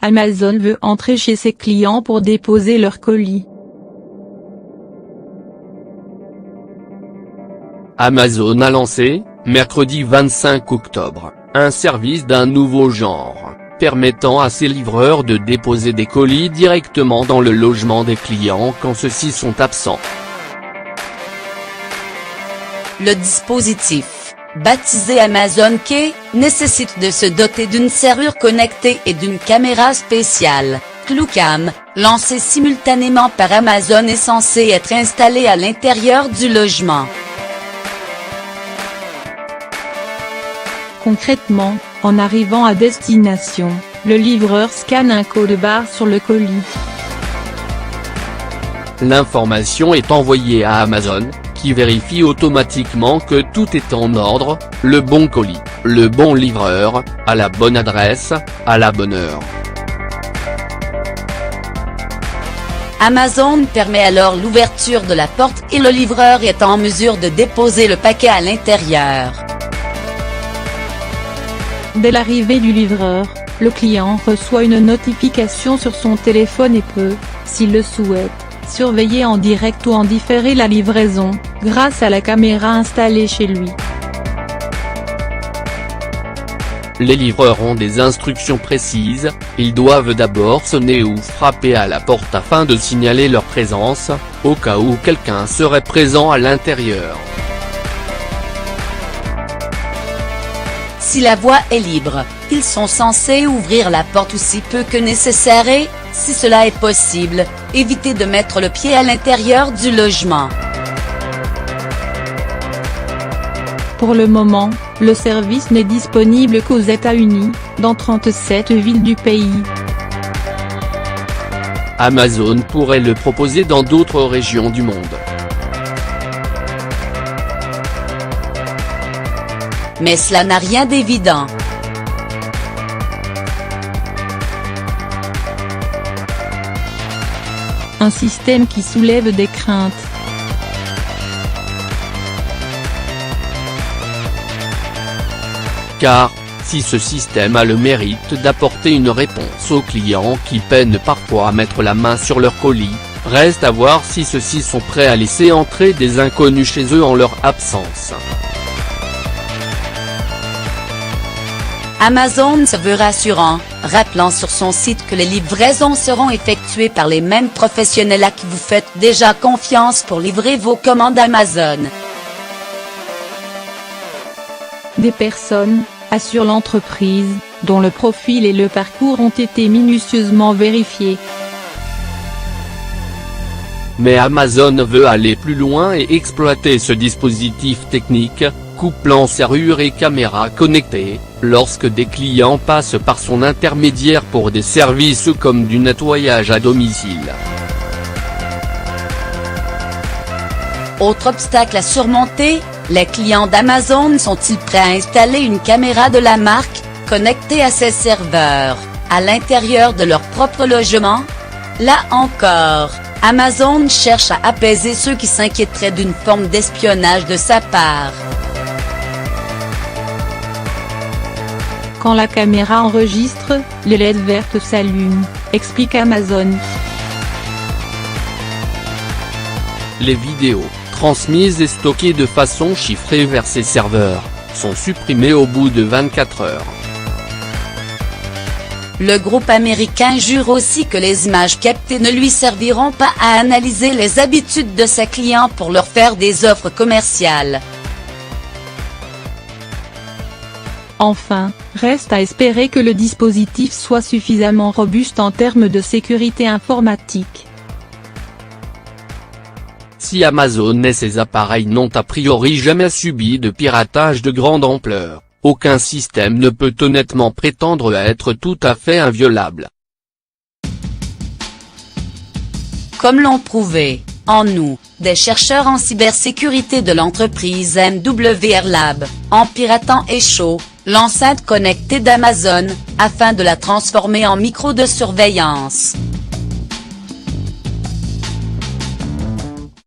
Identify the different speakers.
Speaker 1: Amazon veut entrer chez ses clients pour déposer leurs colis.
Speaker 2: Amazon a lancé, mercredi 25 octobre, un service d'un nouveau genre, permettant à ses livreurs de déposer des colis directement dans le logement des clients quand ceux-ci sont absents.
Speaker 3: Le dispositif, baptisé Amazon Key, nécessite de se doter d'une serrure connectée et d'une caméra spéciale, ClueCam, lancée simultanément par Amazon et censée être installée à l'intérieur du logement.
Speaker 1: Concrètement, en arrivant à destination, le livreur scanne un code barre sur le colis.
Speaker 2: L'information est envoyée à Amazon, qui vérifie automatiquement que tout est en ordre, le bon colis, le bon livreur, à la bonne adresse, à la bonne heure.
Speaker 3: Amazon permet alors l'ouverture de la porte et le livreur est en mesure de déposer le paquet à l'intérieur.
Speaker 1: Dès l'arrivée du livreur, le client reçoit une notification sur son téléphone et peut, s'il le souhaite, surveiller en direct ou en différé la livraison, grâce à la caméra installée chez lui.
Speaker 2: Les livreurs ont des instructions précises, ils doivent d'abord sonner ou frapper à la porte afin de signaler leur présence, au cas où quelqu'un serait présent à l'intérieur.
Speaker 3: Si la voie est libre, ils sont censés ouvrir la porte aussi peu que nécessaire et, si cela est possible, éviter de mettre le pied à l'intérieur du logement.
Speaker 1: Pour le moment, le service n'est disponible qu'aux États-Unis, dans 37 villes du pays.
Speaker 2: Amazon pourrait le proposer dans d'autres régions du monde.
Speaker 3: Mais cela n'a rien d'évident.
Speaker 1: Un système qui soulève des craintes.
Speaker 2: Car, si ce système a le mérite d'apporter une réponse aux clients qui peinent parfois à mettre la main sur leur colis, reste à voir si ceux-ci sont prêts à laisser entrer des inconnus chez eux en leur absence.
Speaker 3: Amazon se veut rassurant, rappelant sur son site que les livraisons seront effectuées par les mêmes professionnels à qui vous faites déjà confiance pour livrer vos commandes Amazon.
Speaker 1: Des personnes, assure l'entreprise, dont le profil et le parcours ont été minutieusement vérifiés.
Speaker 2: Mais Amazon veut aller plus loin et exploiter ce dispositif technique, couplant serrure et caméra connectée, lorsque des clients passent par son intermédiaire pour des services comme du nettoyage à domicile.
Speaker 3: Autre obstacle à surmonter, les clients d'Amazon sont-ils prêts à installer une caméra de la marque, connectée à ses serveurs, à l'intérieur de leur propre logement? Là encore, Amazon cherche à apaiser ceux qui s'inquiéteraient d'une forme d'espionnage de sa part.
Speaker 1: Quand la caméra enregistre, les LED vertes s'allument, explique Amazon.
Speaker 2: Les vidéos, transmises et stockées de façon chiffrée vers ses serveurs, sont supprimées au bout de 24 heures.
Speaker 3: Le groupe américain jure aussi que les images captées ne lui serviront pas à analyser les habitudes de ses clients pour leur faire des offres commerciales.
Speaker 1: Enfin, reste à espérer que le dispositif soit suffisamment robuste en termes de sécurité informatique.
Speaker 2: Si Amazon et ses appareils n'ont a priori jamais subi de piratage de grande ampleur, aucun système ne peut honnêtement prétendre être tout à fait inviolable.
Speaker 3: Comme l'ont prouvé, en août, des chercheurs en cybersécurité de l'entreprise MWR Lab, en piratant Echo, l'enceinte connectée d'Amazon, afin de la transformer en micro de surveillance.